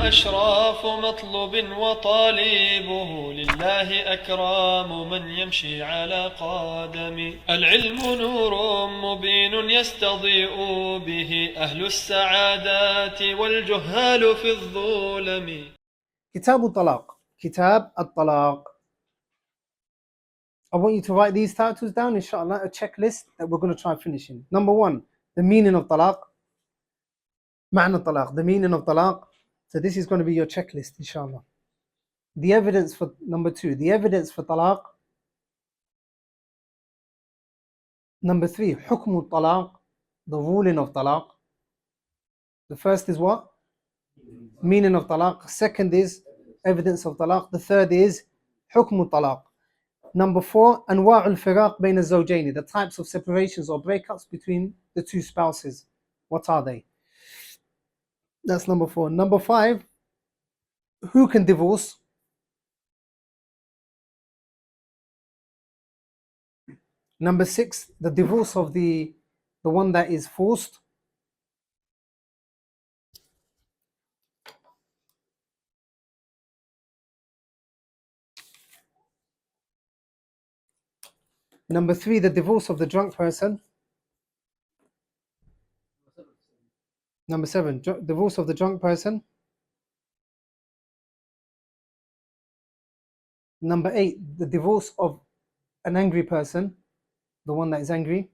أشراف مطلوب وطالبه لله أكرام من يمشي على قدم. العلم نور مبين يستضيء به أهل السعادات والجهال في الظلم. كتاب الطلاق. كتاب الطلاق. I want you to write these titles down, inshallah, a checklist that we're going to try finishing. Number 1, the meaning of talaq. Ma'na talaq, the meaning of talaq. So this is going to be your checklist, inshallah. The evidence for, number 2, the evidence for talaq. Number 3, hukm talaq, the ruling of talaq. The first is what? Meaning of talaq. Second is evidence of talaq. The third is hukm talaq. Number 4, أنواع الفراق بين الزوجين, the types of separations or breakups between the two spouses. What are they? That's number 4. Number 5, who can divorce? Number 6, the divorce of the one that is forced. Number 3, the divorce of the drunk person. Number 7, divorce of the drunk person. Number 8, the divorce of an angry person, the one that is angry.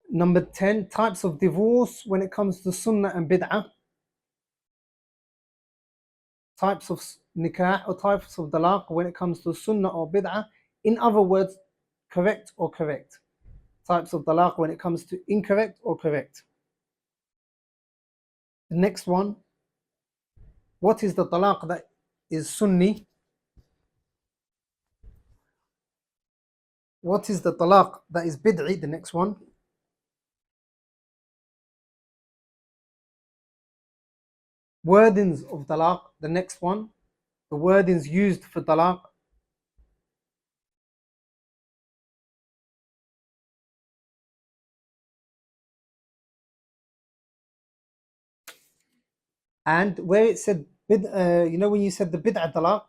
Number 10, types of divorce when it comes to sunnah and bid'ah. Types of nikah or types of talaq when it comes to sunnah or bid'ah. In other words, correct or correct. Types of talaq when it comes to incorrect or correct. The next one, what is the talaq that is sunni? What is the talaq that is bid'i? The next one. Wordings of talaq, the next one. The wordings used for talaq. And where it said, you know when you said the bid'ah talaq,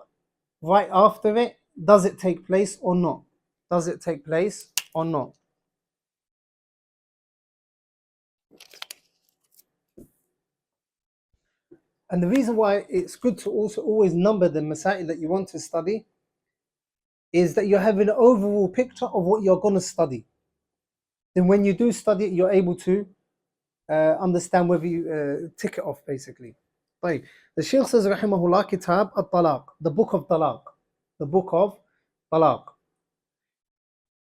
right after it, does it take place or not? Does it take place or not? And the reason why it's good to also always number the masail that you want to study is that you're having an overall picture of what you're going to study. Then when you do study it, you're able to understand whether you tick it off, basically. طيب. The Shaykh says, rahimahullah, kitab al-talaq, the book of talaq. The book of talaq.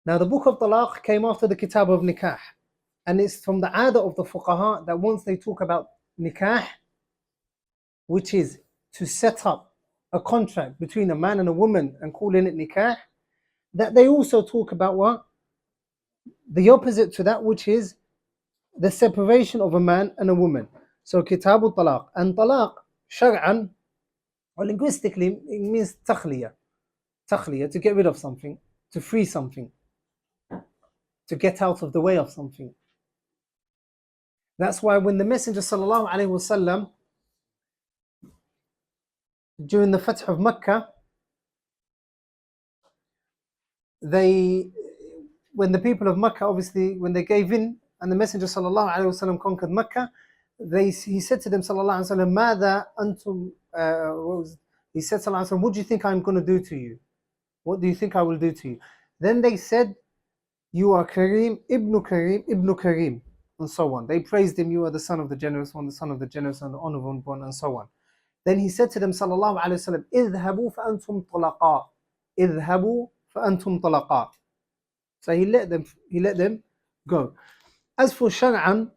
Now the book of talaq came after the kitab of nikah. And it's from the adah of the fuqaha that once they talk about nikah, which is to set up a contract between a man and a woman and calling it nikah, that they also talk about what? The opposite to that, which is the separation of a man and a woman. So kitabul talaq. And talaq, shar'an, or linguistically, it means takhliya. Takhliya, to get rid of something, to free something, to get out of the way of something. That's why when the Messenger sallallahu alaihi wasallam, during the Fath of Mecca, when the people of Mecca, obviously, when they gave in, and the Messenger sallallahu alaihi wasallam conquered Mecca, he said to them sallallahu alaihi wasallam, "Mada antum?" He said sallallahu alaihi wasallam, "What do you think I'm going to do to you? What do you think I will do to you?" Then they said, "You are Kareem, Ibn Kareem," and so on. They praised him. "You are the son of the generous one, the son of the generous and the honorable one," and so on. Then he said to them sallallahu alaihi wasallam, "Idhabu fa antum talaqa. Idhabu fa antum talaqa." So he let them go. As for shar'an,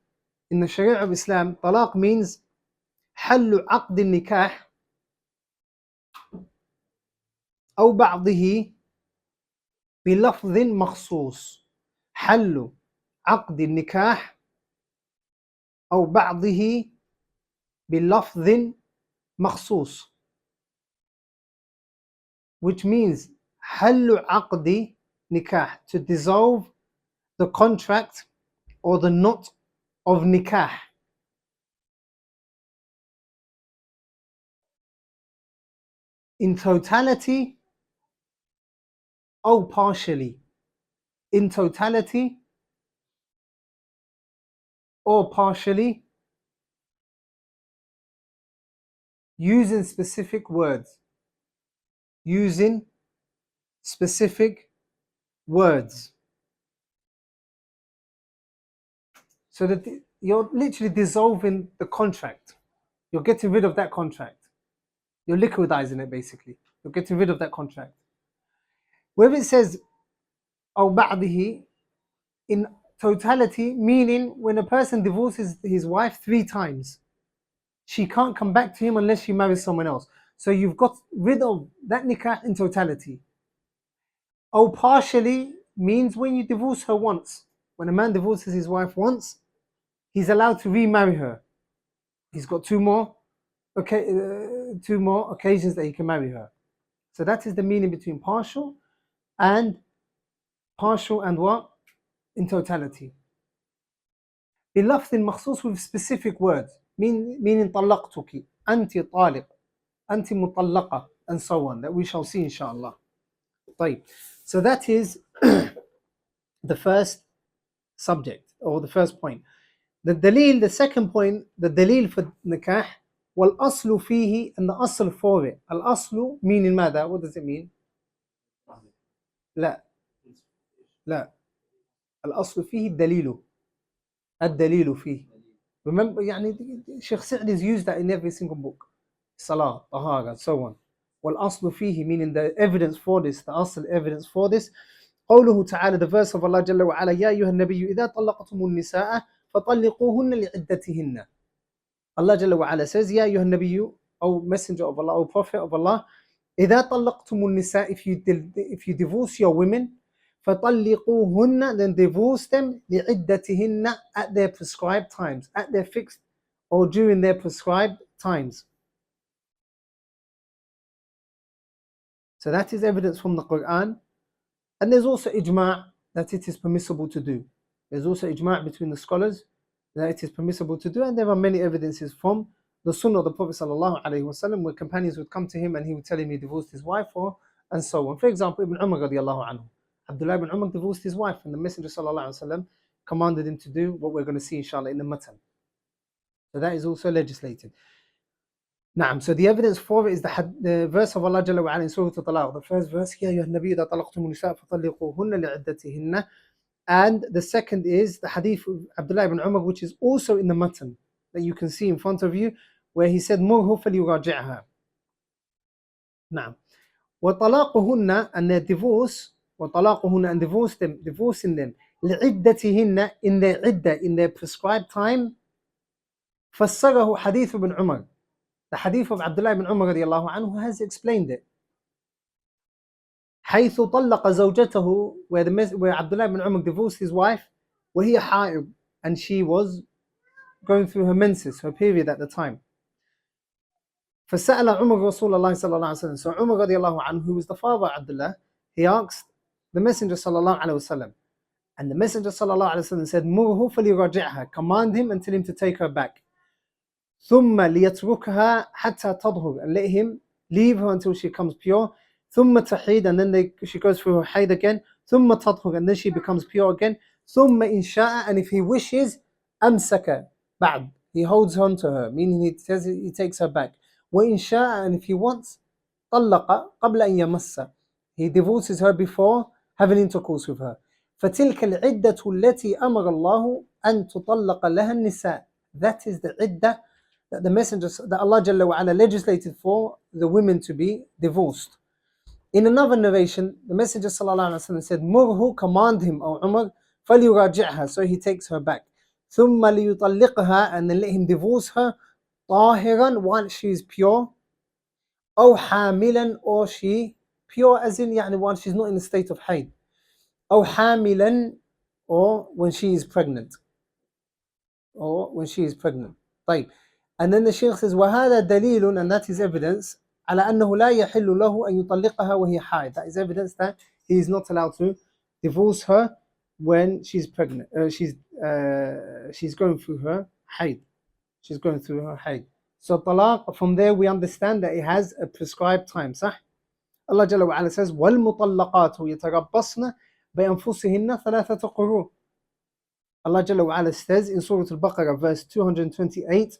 in the Sharia of Islam, talaq means حل عقد النكاح أو بعضه بلفظ مخصوص. حل عقد النكاح أو بعضه بلفظ مخصوص, which means حل عقد nikah, to dissolve the contract or the knot of nikah in totality or partially. In totality or partially, using specific words. Using specific words. So that you're literally dissolving the contract. You're getting rid of that contract. You're liquidizing it basically. You're getting rid of that contract. Where it says أو بعضه, in totality, meaning when a person divorces his wife 3 times, she can't come back to him unless she marries someone else. So you've got rid of that nikah in totality. Or partially means when you divorce her once. When a man divorces his wife once, he's allowed to remarry her. He's got 2 more occasions that he can marry her. So that is the meaning between partial and what? In totality. بلفظ مخصوص, with specific words, meaning طلقتك, أنت طالق, أنت مطلقة, and so on, that we shall see inshallah. طيب. So that is the first subject, or the first point. The dalil, the second point, the dalil for nikah, والأصل فيه, and the asl for it. الأصل meaning ماذا? What does it mean? لا الأصل فيه الدليل فيه. Remember, يعني Sheikh Sa'd is used that in every single book. Salah, tahara, so on. والأصل فيه, meaning the evidence for this, the asl evidence for this. قوله تعالى, the verse of Allah جل وعلا, يا أيها النبي إذا طلقتم النساء فطلقوهن لعدتهن. Allah جل وعلا says, يا أيها النبي, O messenger of Allah, O prophet of Allah, إذا طلقتم النساء, if you divorce your women, فطلقوهن, then divorce them لعدتهن, at their prescribed times, at their fixed or during their prescribed times. So that is evidence from the Quran. And there's also ijma' that it is permissible to do. There's also ijma' between the scholars that it is permissible to do, and there are many evidences from the Sunnah of the Prophet sallallahu alaihi wasallam, where companions would come to him and he would tell him he divorced his wife, and so on. For example, Ibn Umar radiallahu anhu, Abdillah ibn Umar divorced his wife, and the Messenger sallallahu alaihi wasallam commanded him to do what we're going to see inshallah in the matan. So that is also legislated. Naam. So the evidence for it is the verse of Allah Jalla wa Ala in Surah Al-Talaq, the first verse, يا أيها النبي إذا طلقتم النساء فطلقوهن لعدتهن. And the second is the hadith of Abdullah ibn Umar, which is also in the matan that you can see in front of you, where he said, مُرْهُ فَلْيُرَاجِعْهَا. Naam. وَطَلَاقُهُنَّ, and their divorce, وَطَلَاقُهُنَّ, and divorcing them, لِعِدَّتِهِنَّ, in their iddah, in their prescribed time. فَسَّرَهُ حديث ibn Umar. The hadith of Abdullah ibn Umar radiallahu anhu has explained it. حيث طلق زوجته, where Abdullah ibn Umar divorced his wife, وهي حائض, and she was going through her menses, her period at the time. فسأل عمر رسول الله صلى الله عليه وسلم. So Umar radiallahu anhu, who was the father of Abdullah, he asked the Messenger sallallahu alaihi wasallam, and the Messenger sallallahu alaihi wasallam said, مُرْهُ فَلْيُرَاجِعْهَا, command him and tell him to take her back. ثُمَّ لِيَتْرُكْهَا حَتَّى تَطْهُرْ, and let him leave her until she becomes pure. ثُمَّ تَحِيدْ, and then she goes through her haid again. ثُمَّ تَطْهُرْ, and then she becomes pure again. ثُمَّ إِنْ شَاءَ, and if he wishes, أَمْسَكَ بَعْد, he holds on to her, meaning he says he takes her back. وَإِنْ شَاءَ, and if he wants, طَلَّقَ قَبْلَ أَنْ يَمَسَّ, he divorces her before having intercourse with her. فَتِلْكَ الْعِدَّةُ الَّتِي أَمَرَ اللَّهُ أَنْ تُطَلَّقَ لَهَا النِّسَاء, that is the iddah that the Messenger, that Allah Jalla wa Ala legislated for the women to be divorced. In another narration, the Messenger sallallahu alaihi wasallam said, "Murhu, command him, O Umar, فَلْيُرَاجِعْهَا," so he takes her back. ثُمَّ لِيُطَلِّقْهَا, and then let him divorce her, طَاهِرًا, while she is pure, أو حاملا, or she pure as in يعني while she's not in a state of haid, أو حاملا, or when she is pregnant, طيب. And then the Shaykh says, وَهَذَا دَلِيلٌ, and that is evidence, على أنه لا يحل له أن يطلقها وهي حائض. That is evidence that he is not allowed to divorce her when she's pregnant, she's she's going through her hayd. She's going through her hayd. So talaq, from there we understand that it has a prescribed time. صح? Allah Jalla wa Ala says, وَالْمُطَلَّقَاتُ يَتَرَبَّصْنَ بِأَنفُسِهِنَّ ثَلَاثَةَ قُرُوءٍ. Allah Jalla wa Ala says in Surah Al-Baqarah, verse 228,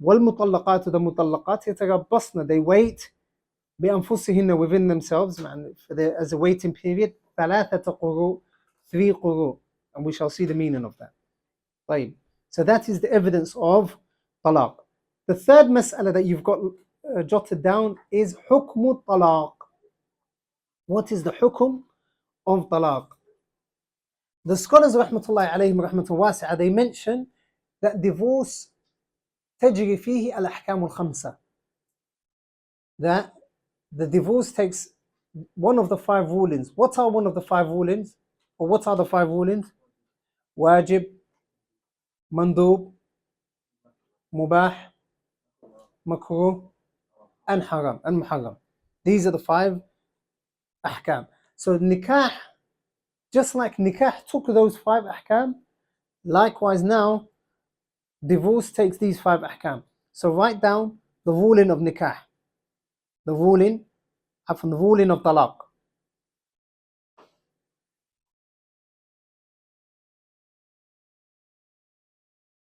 وَالْمُطَلَّقَاتُ, the mutallaqat, يَتَرَبَّصْنَ, they wait, بِأَنفُسِهِنَّ, within themselves, as a waiting period, ثَلَاثَةَ قُرُوءٍ, 3 quru, and we shall see the meaning of that. طيب. So that is the evidence of talaq. The third mas'ala that you've got jotted down is hukmu talaq. What is the hukum of talaq? The scholars rahmatullahi alayhim rahmatan wasi'a, they mention that divorce تجري فيه الأحكام الخمسة, that the divorce takes one of the 5 rulings. What are one of the 5 rulings? Or what are the 5 rulings? Wajib, mandub, mubah, makruh, and haram, and muharram. These are the 5 ahkam. So nikah, just like nikah took those 5 ahkam, likewise now divorce takes these 5 ahkam. So write down the ruling of nikah, the ruling of talaq.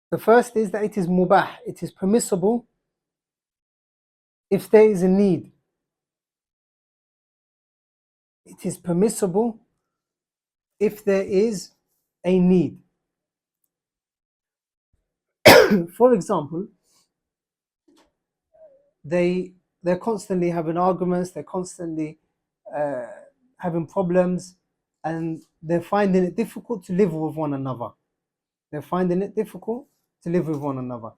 The first is that it is mubah, it is permissible if there is a need. It is permissible if there is a need. For example, they're constantly having arguments, they're constantly having problems, and they're finding it difficult to live with one another. They're finding it difficult to live with one another.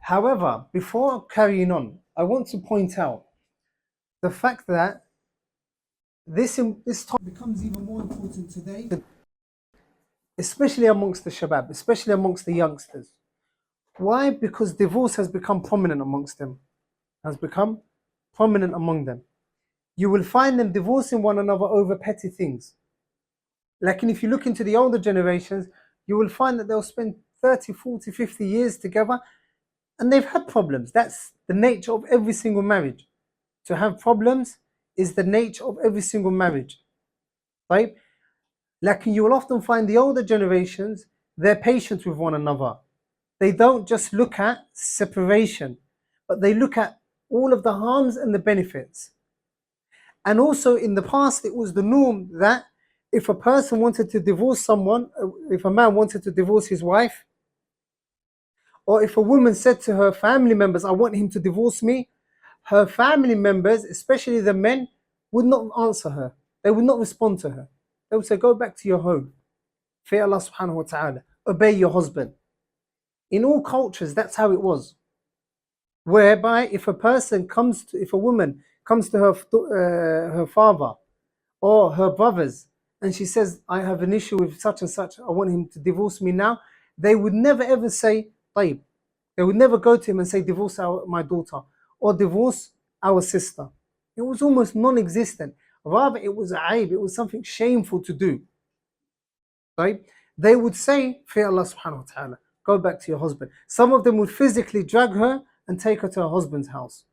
However, before carrying on, I want to point out the fact that this topic becomes even more important today, especially amongst the shabab, especially amongst the youngsters. Why? Because divorce has become prominent amongst them, has become prominent among them. You will find them divorcing one another over petty things. Like, if you look into the older generations, you will find that they'll spend 30, 40, 50 years together, and they've had problems. That's the nature of every single marriage. To have problems is the nature of every single marriage. Right? Like, you will often find the older generations, they're patient with one another. They don't just look at separation, but they look at all of the harms and the benefits. And also in the past, it was the norm that if a person wanted to divorce someone, if a man wanted to divorce his wife, or if a woman said to her family members, I want him to divorce me, her family members, especially the men, would not answer her. They would not respond to her. They would say, go back to your home. Fear Allah subhanahu wa ta'ala. Obey your husband. In all cultures, that's how it was. Whereby if a woman comes to her father or her brothers, and she says, I have an issue with such and such, I want him to divorce me now, they would never ever say, طيب. They would never go to him and say, divorce my daughter, or divorce our sister. It was almost non-existent. Rather, it was a aib, it was something shameful to do. Right? They would say, fear Allah subhanahu wa ta'ala, go back to your husband. Some of them would physically drag her and take her to her husband's house.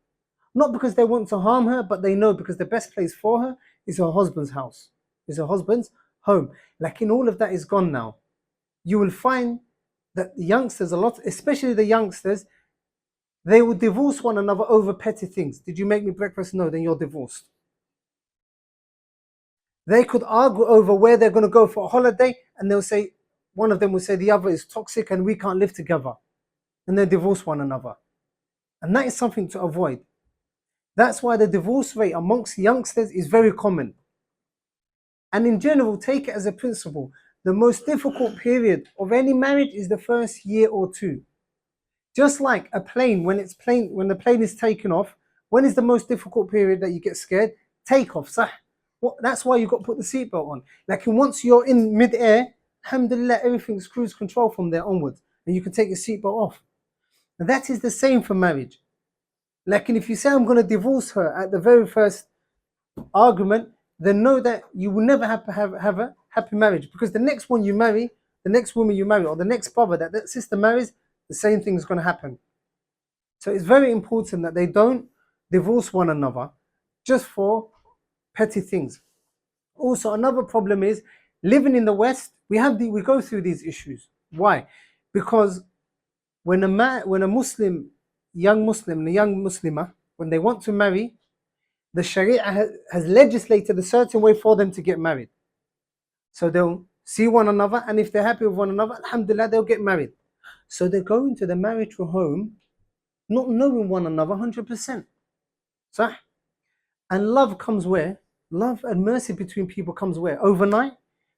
Not because they want to harm her, but they know because the best place for her is her husband's house, is her husband's home. Like, in all of that is gone now. You will find that the youngsters, a lot, especially the youngsters, they would divorce one another over petty things. Did you make me breakfast? No, then you're divorced. They could argue over where they're going to go for a holiday, and they'll say, one of them will say the other is toxic and we can't live together. And they divorce one another. And that is something to avoid. That's why the divorce rate amongst youngsters is very common. And in general, take it as a principle. The most difficult period of any marriage is the first year or 2. Just like a plane, when the plane is taken off, when is the most difficult period that you get scared? Take off, sah. That's why you've got to put the seatbelt on. Like, once you're in mid-air, alhamdulillah, everything's cruise control from there onwards, and you can take your seatbelt off. And that is the same for marriage. Like, if you say, I'm going to divorce her at the very first argument, then know that you will never have a happy marriage, because the next one you marry, the next woman you marry, or the next brother that sister marries, the same thing is going to happen. So it's very important that they don't divorce one another just for petty things. Also, another problem is living in the West. We go through these issues. Why? Because when a Muslim, young Muslim, and a young Muslimah, when they want to marry, the Sharia has legislated a certain way for them to get married. So they'll see one another, and if they're happy with one another, alhamdulillah, they'll get married. So they go into the marital home not knowing one another 100%. Sah? And love comes where? Love and mercy between people comes where? Overnight?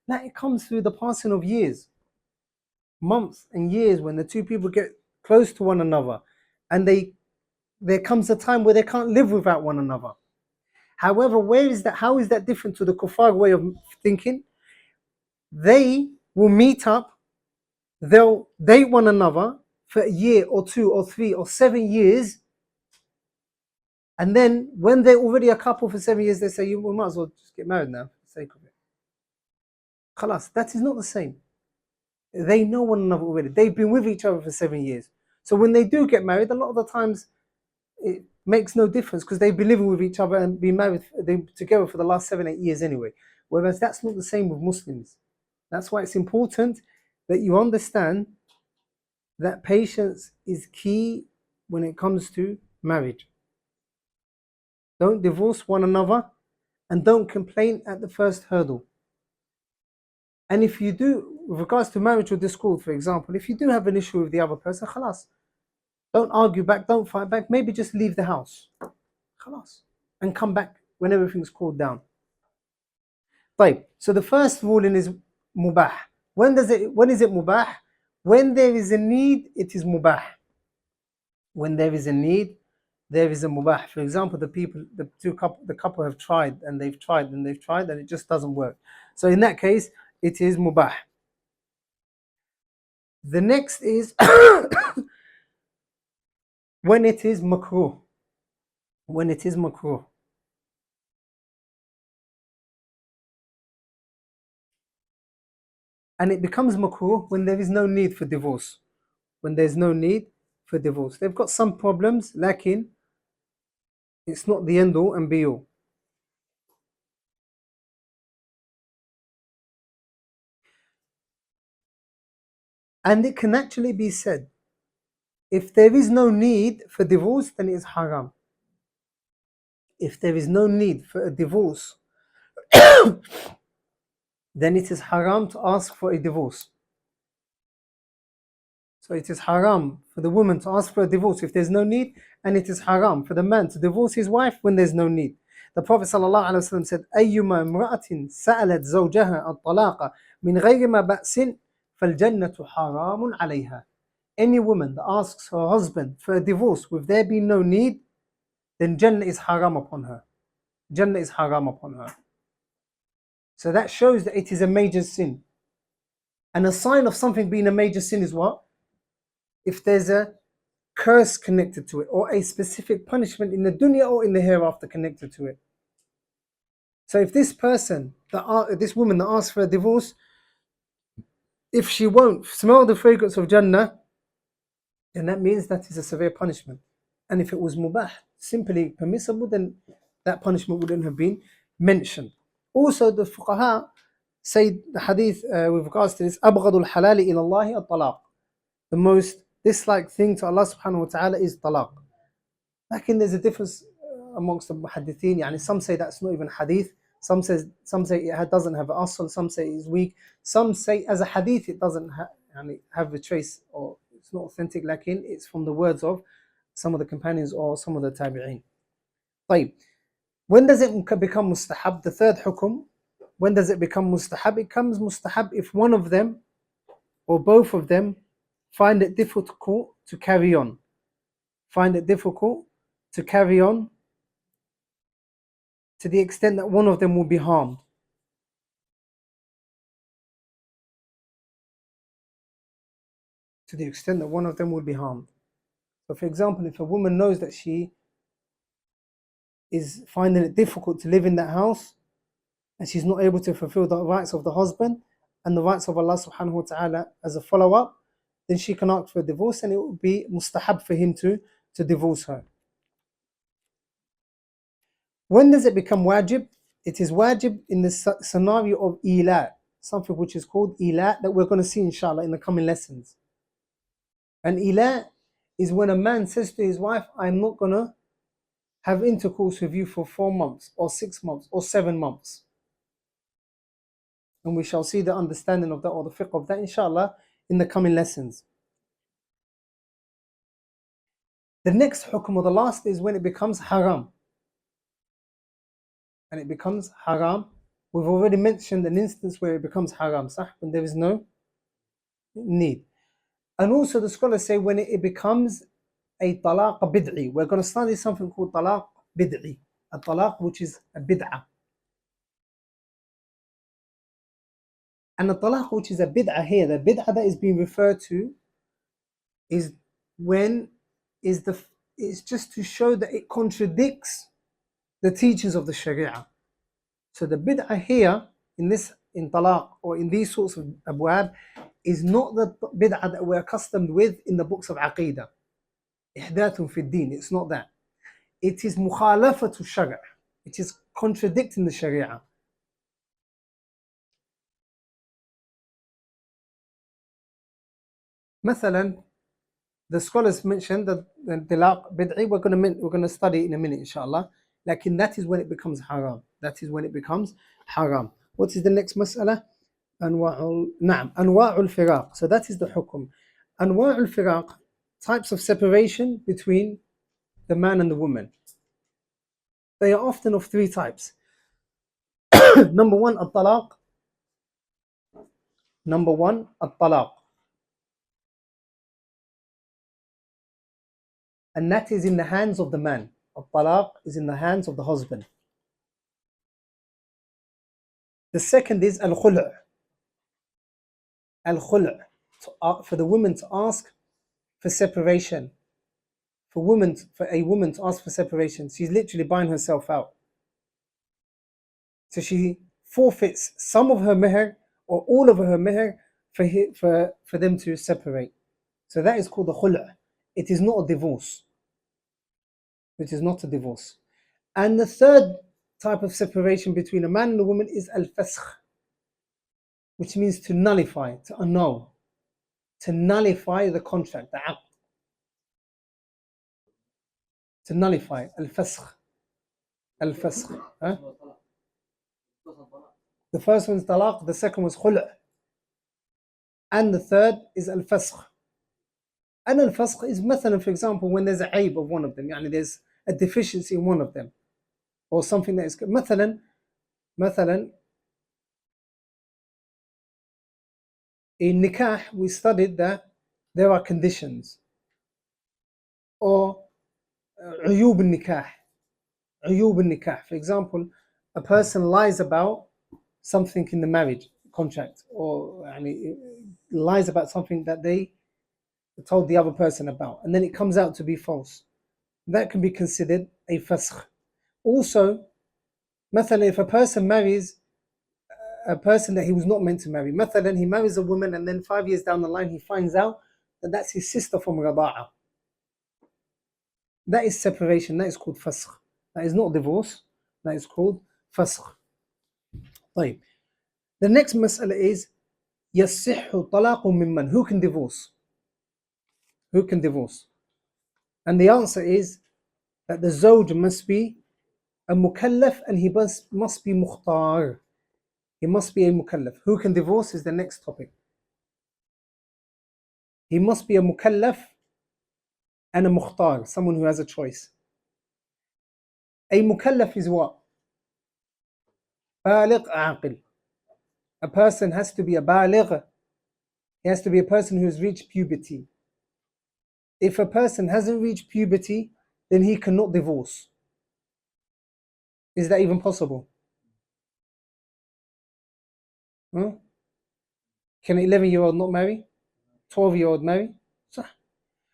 No, it comes through the passing of years, months and years, when the two people get close to one another, and there comes a time where they can't live without one another. However, how is that different to the kuffar way of thinking? They will meet up, they'll date one another for a year or 2 or 3 or 7 years, and then when they're already a couple for 7 years, they say, you might as well just get married now for the sake of it. Khalas, that is not the same. They know one another already. They've been with each other for 7 years. So when they do get married, a lot of the times it makes no difference, because they've been living with each other and been married together for the last 7, 8 years anyway. Whereas that's not the same with Muslims. That's why it's important that you understand that patience is key when it comes to marriage. Don't divorce one another, and don't complain at the first hurdle. And if you do, with regards to marital discord, for example, if you do have an issue with the other person, khalas, don't argue back, don't fight back, maybe just leave the house, khalas, and come back when everything's cooled down. Right. So the first ruling is mubah. When is it mubah? When there is a need, it is mubah. When there is a need, there is a mubah. For example, the couple have tried and they've tried and it just doesn't work. So in that case, it is mubah. The next is when it is makruh. When it is makruh. And it becomes makruh when there is no need for divorce. When there's no need for divorce. They've got some problems, lakin it's not the end all and be all. And it can actually be said, if there is no need for divorce, then it is haram. If there is no need for a divorce, then it is haram to ask for a divorce. So it is haram for the woman to ask for a divorce if there's no need, and it is haram for the man to divorce his wife when there's no need. The Prophet ﷺ said, أيما امرأة سألت زوجها الطلاق من غير ما بأس فالجنة حرام عليها. Any woman that asks her husband for a divorce with there being no need, then Jannah is haram upon her. Jannah is haram upon her. So that shows that it is a major sin. And a sign of something being a major sin is what? If there's a curse connected to it, or a specific punishment in the dunya or in the hereafter connected to it. So if this woman that asks for a divorce, if she won't smell the fragrance of Jannah, then that means that is a severe punishment. And if it was mubah, simply permissible, then that punishment wouldn't have been mentioned. Also, the fuqaha say the hadith with regards to this, أبغض الحلال إلى الله الطلاق. The most disliked thing to Allah subhanahu wa ta'ala is talaq. Lakin there's a difference amongst the muhaddithin. Yani some say that's not even hadith. Some say it doesn't have an asl. Some say it's weak. Some say as a hadith it doesn't have a trace, or it's not authentic. Lakin it's from the words of some of the companions or some of the tabi'een. طيب. When does it become mustahab? The third hukum. When does it become mustahab? It becomes mustahab if one of them or both of them find it difficult to carry on. Find it difficult to carry on to the extent that one of them will be harmed. To the extent that one of them will be harmed. So for example, if a woman knows that she is finding it difficult to live in that house, and she's not able to fulfill the rights of the husband and the rights of Allah subhanahu wa ta'ala as a follow-up, then she can ask for a divorce, and it would be mustahab for him to divorce her. When does it become wajib? It is wajib in the scenario of ila, something which is called ila, that we're going to see inshallah in the coming lessons. And ila is when a man says to his wife, I'm not going to have intercourse with you for 4 months or 6 months or 7 months. And we shall see the understanding of that, or the fiqh of that, inshallah, in the coming lessons. The next hukum, or the last, is when it becomes haram. And it becomes haram. We've already mentioned an instance where it becomes haram, sah, when there is no need. And also the scholars say when it becomes a talaq bid'i. We're going to study something called talaq bid'i. A talaq which is a bid'ah. And the talaq which is a bid'ah here, the bid'ah that is being referred to is when it's just to show that it contradicts the teachings of the Sharia. So the bid'ah here in talaq, or in these sorts of abwab, is not the bid'ah that we're accustomed with in the books of Aqeedah. Ihdathun fi din. It's not that. It is mukhalafatu shari'. It is contradicting the Sharia. Mathalan, the scholars mentioned that the talaq bid'i, we're going to study it in a minute, inshallah. Lakin that is when it becomes haram. That is when it becomes haram. What is the next mas'ala? Anwa'ul firaq. So that is the hukum. Anwa'ul firaq, types of separation between the man and the woman. They are often of 3 types. Number 1, at-talaq. Number 1, at-talaq. And that is in the hands of the man. At-talaq is in the hands of the husband. The second is al-khul'. Al-khul', for the woman to ask for separation. For a woman to ask for separation, she's literally buying herself out. So she forfeits some of her meher or all of her meher for them to separate. So that is called a khul'. It is not a divorce. It is not a divorce. And the third type of separation between a man and a woman is al-fasakh, which means to nullify, to annul, to nullify the contract, the aqd. To nullify, al-fasakh. Al-fasakh. Huh? The first one is talaq, the second was khul'. And the third is al-fasakh. And al-fasakh is mathalan, for example, when there's a aib of one of them, yani there's a deficiency in one of them, or something that is good. Mathalan, in nikah, we studied that there are conditions, or uyub al-nikah. Uyub al-nikah. For example, a person lies about something in the marriage contract, or lies about something that they told the other person about, and then it comes out to be false. That can be considered a fasakh. Also, mathalan, if a person marries a person that he was not meant to marry, mathalan, he marries a woman and then 5 years down the line he finds out that that's his sister from Rada'a. That is separation. That is called fasakh. That is not divorce. That is called fasakh. طيب. The next mas'ala is يصح طلاق ممن. Who can divorce? Who can divorce? And the answer is that the zawj must be a mukallaf, and he must be mukhtar. He must be a mukallaf. Who can divorce is the next topic. He must be a mukallaf and a mukhtar, someone who has a choice. A mukallaf is what? Baligh aqil. A person has to be a baligh. He has to be a person who has reached puberty. If a person hasn't reached puberty, then he cannot divorce. Is that even possible? Huh? Can an 11-year-old not marry? 12-year-old marry?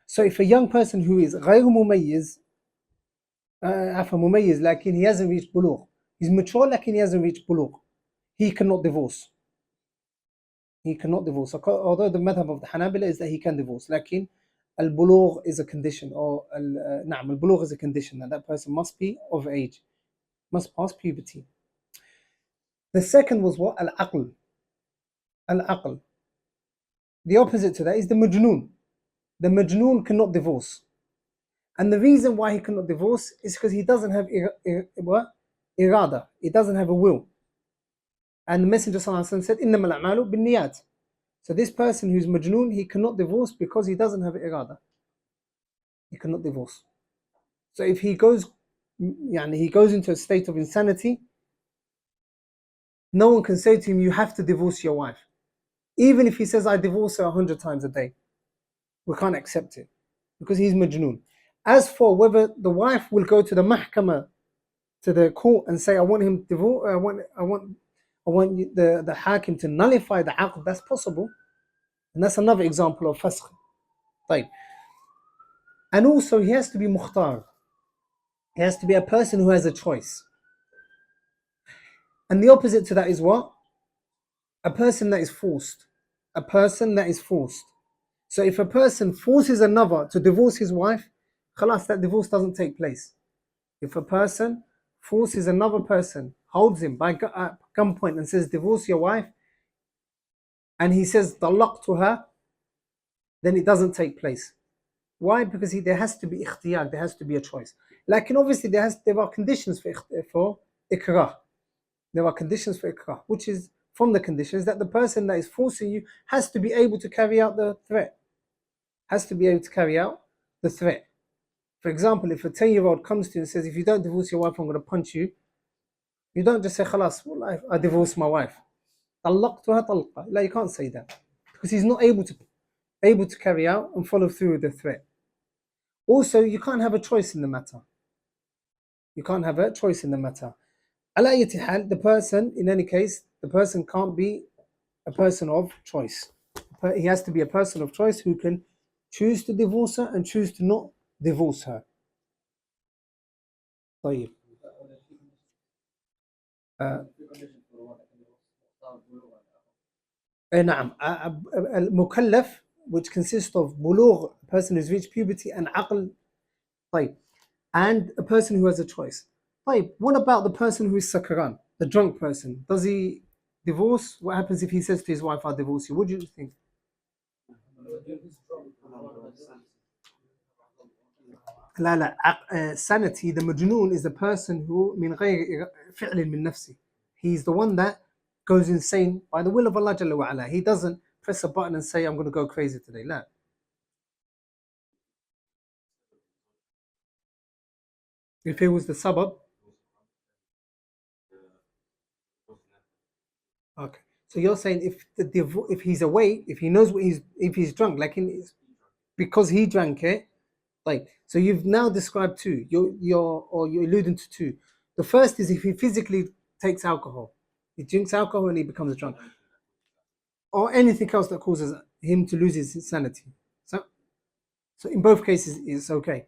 So if a young person who is غير مميز, mumayyiz, لكن he hasn't reached bulugh. He's mature, لكن he hasn't reached bulugh. he cannot divorce. He cannot divorce. Although the madhab of the Hanabila is that he can divorce. Lakin al-bulugh is a condition, or al-bulugh is a condition that person must be of age, must pass puberty. The second was what? Al-aql. Al-aql. The opposite to that is the majnoon. The majnoon cannot divorce. And the reason why he cannot divorce is because he doesn't have irada. He doesn't have a will. And the Messenger ﷺ said, إِنَّمَا الْأَعْمَالُ بِالنِّيَّاتِ. So this person who's majnoon, he cannot divorce because he doesn't have irada. He cannot divorce. So if he goes into a state of insanity, no one can say to him, you have to divorce your wife. Even if he says, I divorce her 100 times a day, we can't accept it because he's majnoon. As for whether the wife will go to the mahkamah, to the court, and say, I want him divorce, I want the hakim to nullify the aqd, that's possible. And that's another example of fasq. Right. And also he has to be mukhtar. He has to be a person who has a choice. And the opposite to that is what? A person that is forced. A person that is forced. So if a person forces another to divorce his wife, khalas, that divorce doesn't take place. If a person forces another person, holds him by gunpoint and says, divorce your wife, and he says, talaqtuha, then it doesn't take place. Why? Because there has to be ikhtiyar, there has to be a choice. Like, and obviously there are conditions for ikrah. There are conditions for ikrah, which is from the conditions that the person that is forcing you has to be able to carry out the threat. Has to be able to carry out the threat. For example, if a 10-year-old comes to you and says, if you don't divorce your wife, I'm going to punch you, you don't just say, khalas, I divorce my wife. Talaqtuha talqa. No, you can't say that. Because he's not able to carry out and follow through with the threat. Also, you can't have a choice in the matter. You can't have a choice in the matter. Ala ayati hal, the person, in any case, the person can't be a person of choice. He has to be a person of choice who can choose to divorce her and choose to not divorce her. طيب. نعم. المكلف, which consists of bulugh, a person who's reached puberty, and aql, طيب, and a person who has a choice. طيب, what about the person who is sakran, the drunk person? Does he divorce? What happens if he says to his wife, I'll divorce you? What do you think? لا لا, sanity, the majnoon is the person who من غير فعل من نفسه. He's the one that goes insane by the will of Allah Jalla wa Ala. He doesn't press a button and say, I'm going to go crazy today. لا. If it was the sabab. Okay. So you're saying if he's awake, if he knows if he's drunk, like because he drank it, like, so you've now described two. You're alluding to two. The first is if he physically takes alcohol, he drinks alcohol and he becomes drunk, or anything else that causes him to lose his sanity. So in both cases, it's okay.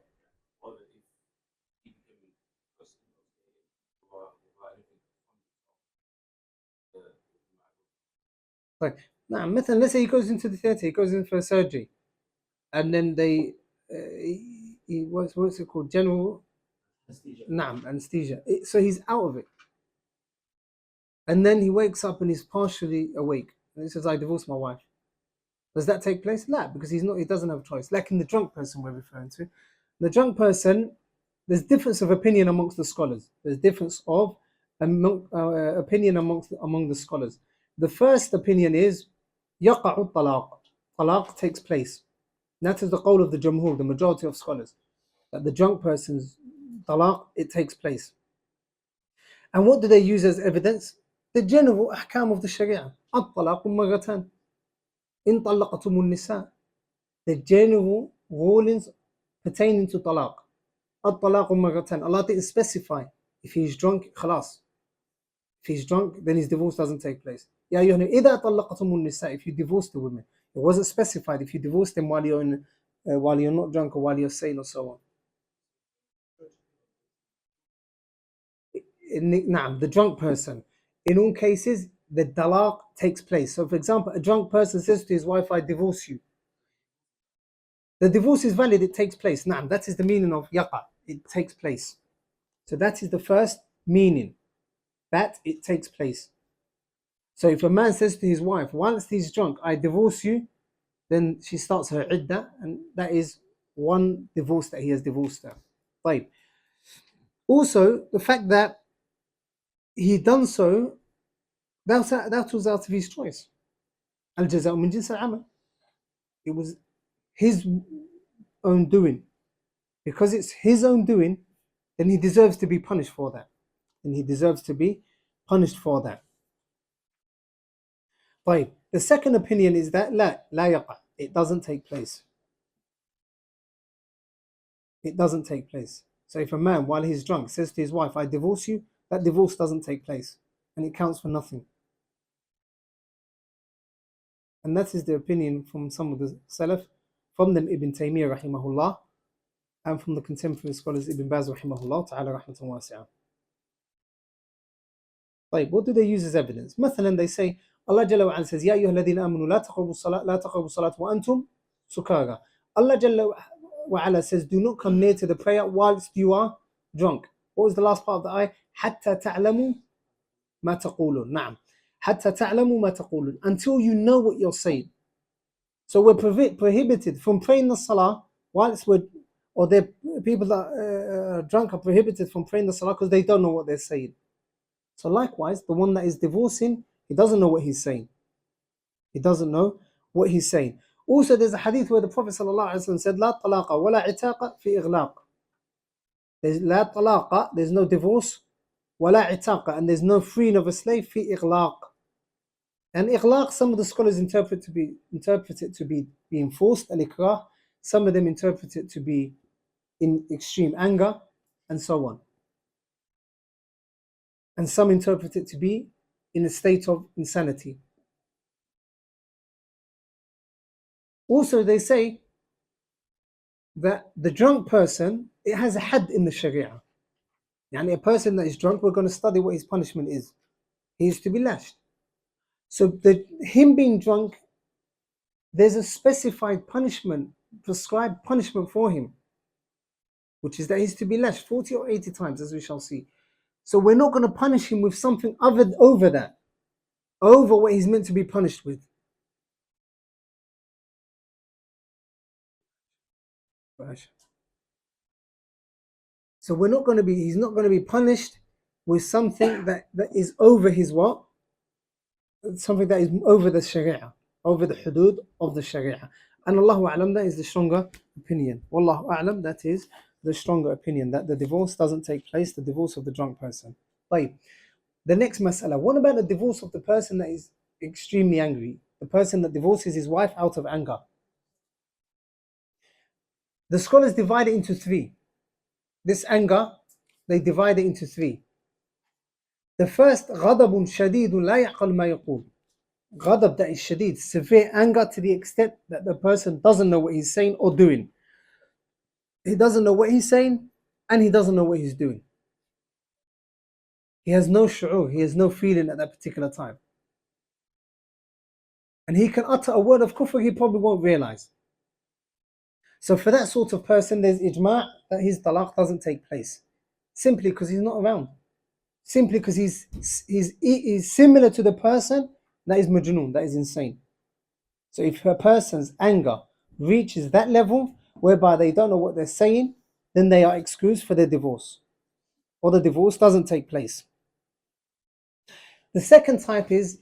Like, now, let's say he goes into the theater, he goes in for surgery, and then they, what's it called? General anesthesia. So he's out of it. And then he wakes up and he's partially awake. And he says, I divorced my wife. Does that take place? No, because he doesn't have a choice. Like in the drunk person we're referring to. The drunk person, there's difference of opinion amongst the scholars. There's difference of opinion among the scholars. The first opinion is يقع الطلاق. Talaq takes place. That is the qawl of the Jumhur, the majority of scholars. That the drunk person's talaq, it takes place. And what do they use as evidence? The general ahkam of the Sharia. الطلاق مرتان. إن طلقتم النساء. The general rulings pertaining to talaq. الطلاق مرتان. Allah didn't specify. If he's drunk, خلاص. If he's drunk, then his divorce doesn't take place. يا أيها النبي إذا طلقتم النساء. If you divorce the women, it wasn't specified. If you divorce them while you're not drunk or while you're sane or so on. The drunk person. In all cases, the talaq takes place. So for example, a drunk person says to his wife, I divorce you. The divorce is valid, it takes place. Naam, that is the meaning of yaqa, it takes place. So that is the first meaning, that it takes place. So if a man says to his wife, once he's drunk, I divorce you, then she starts her iddah, and that is one divorce that he has divorced her. Right. Also, the fact that he done so, that was out of his choice. Al-jaza'u min jins al-amal. It was his own doing. Because it's his own doing, then he deserves to be punished for that. And he deserves to be punished for that. Right. The second opinion is that la yaqa. It doesn't take place. It doesn't take place. So if a man, while he's drunk, says to his wife, I divorce you, that divorce doesn't take place. And it counts for nothing. And that is the opinion from some of the Salaf, from them Ibn Taymiyyah rahimahullah, and from the contemporary scholars Ibn Baz rahimahullah ta'ala rahmatan wasi'ah. Right, what do they use as evidence? مثلا they say, Allah Jalla wa Ala says, Ya ayyuha alladhina amanu la taqrabu salat wa antum sukara. Allah Jalla wa Ala says, do not come near to the prayer whilst you are drunk. What was the last part of the ayah? حتى تعلموا ما تقولون. نعم. حتى تعلموا ما تقولون. Until you know what you're saying. So we're prohibited from praying the salah whilst we're, or the people that are drunk are prohibited from praying the salah because they don't know what they're saying. So likewise, the one that is divorcing, he doesn't know what he's saying. He doesn't know what he's saying. Also, there's a hadith where the Prophet ﷺ said, لا طلاق ولا عتاق في إغلاق. There's لا طلاق, there's no divorce, ولا عتاق, and there's no freeing of a slave في إغلاق. And إغلاق, some of the scholars interpret it to be being forced, al-ikrah. Some of them interpret it to be in extreme anger, and so on. And some interpret it to be in a state of insanity. Also, they say that the drunk person, it has a had in the Sharia. Yani a person that is drunk, we're going to study what his punishment is. He is to be lashed. So him being drunk, there's a specified punishment, prescribed punishment for him, which is that he's to be lashed 40 or 80 times, as we shall see. So we're not going to punish him with something over that, over what he's meant to be punished with. So he's not going to be punished with something that is over his what? Something that is over the Sharia, over the hudud of the Sharia. And Allahu A'lam, that is the stronger opinion. Wallahu A'lam, that is the stronger opinion, that the divorce doesn't take place, the divorce of the drunk person. Right. The next mas'ala, what about the divorce of the person that is extremely angry? The person that divorces his wife out of anger. The scholars divide it into three. This anger, they divide it into three. The first, غضب شديد لا يعقل ما يقول. Ghadab, that is shadid, severe anger to the extent that the person doesn't know what he's saying or doing. He doesn't know what he's saying and he doesn't know what he's doing. He has no shu'ur, he has no feeling at that particular time. And he can utter a word of kufr he probably won't realize. So for that sort of person, there's ijma' that his talaq doesn't take place. Simply because he's not around. Simply because he's similar to the person that is majnoon, that is insane. So if a person's anger reaches that level whereby they don't know what they're saying, then they are excused for their divorce. Or the divorce doesn't take place. The second type is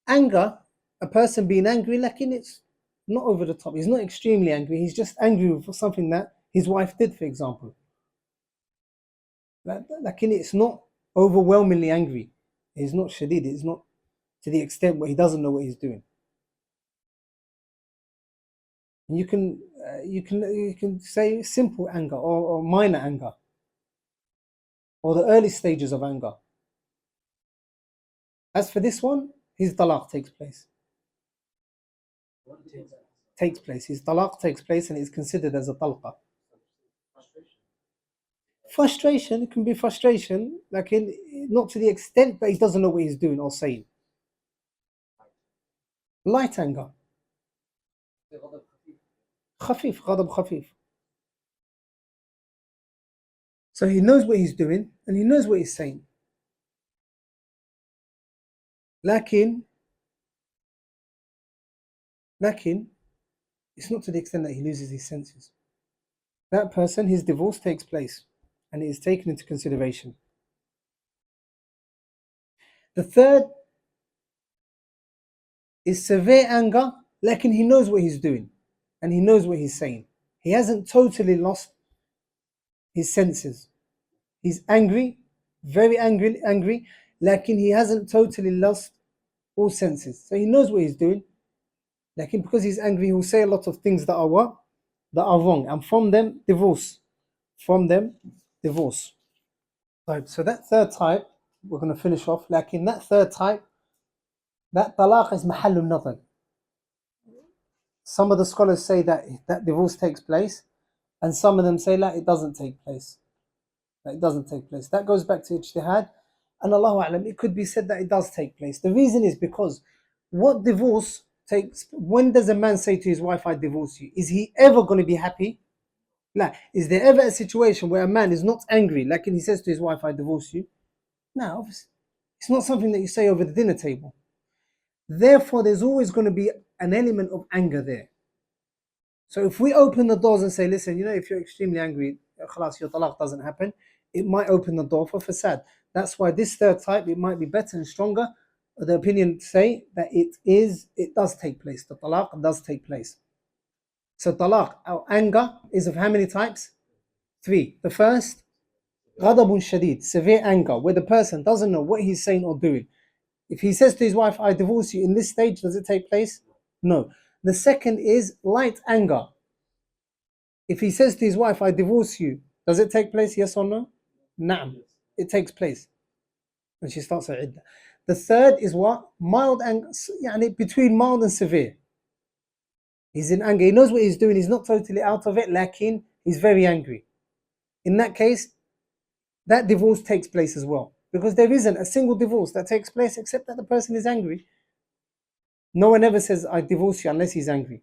anger, a person being angry, like it's not over the top. He's not extremely angry. He's just angry for something that his wife did, for example. Like it's not overwhelmingly angry. He's not shadid. It's not to the extent where he doesn't know what he's doing. And you can say simple anger or minor anger, or the early stages of anger. As for this one, his talaq takes place. His talaq takes place and is considered as a talqa. Frustration, it can be frustration, like not to the extent that he doesn't know what he's doing or saying. Light anger. خفيف, غضب خفيف. So he knows what he's doing and he knows what he's saying. لكن it's not to the extent that he loses his senses. That person, his divorce takes place and it is taken into consideration. The third is severe anger, لكن he knows what he's doing and he knows what he's saying. He hasn't totally lost his senses. He's angry, very angry, لكن he hasn't totally lost all senses. So he knows what he's doing. لكن because he's angry, he will say a lot of things that are what? That are wrong. And from them, divorce. Right, so that third type, we're going to finish off. لكن that third type, that talaq is محل النظر. Some of the scholars say that divorce takes place, and some of them say that it doesn't take place. That goes back to ijtihad, and Allahu A'lam, it could be said that it does take place. The reason is because what divorce takes, when does a man say to his wife, I divorce you? Is he ever going to be happy? Like, is there ever a situation where a man is not angry, like he says to his wife, I divorce you? No, obviously. It's not something that you say over the dinner table. Therefore, there's always going to be an element of anger there. So if we open the doors and say, listen, if you're extremely angry, khalas, your talaq doesn't happen, it might open the door for fasad. That's why this third type, it might be better and stronger. The opinion say that it does take place. The talaq does take place. So talaq, our anger, is of how many types? 3. The first, ghadabun shadid, severe anger, where the person doesn't know what he's saying or doing. If he says to his wife, I divorce you, in this stage, does it take place? No. The second is light anger. If he says to his wife, I divorce you, does it take place? Yes or no? Na'am. It takes place. And she starts her iddah. The third is what? Mild anger, between mild and severe. He's in anger. He knows what he's doing. He's not totally out of it, lakin he's very angry. In that case, that divorce takes place as well. Because there isn't a single divorce that takes place except that the person is angry. No one ever says, I divorce you unless he's angry.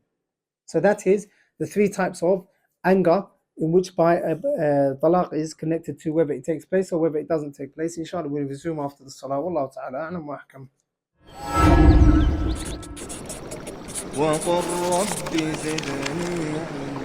So that is the 3 types of anger in which by talaq is connected to whether it takes place or whether it doesn't take place. Inshallah, we'll resume after the salah. Wallahu ta'ala a'lam wa ahkam. وقل رب زدني علما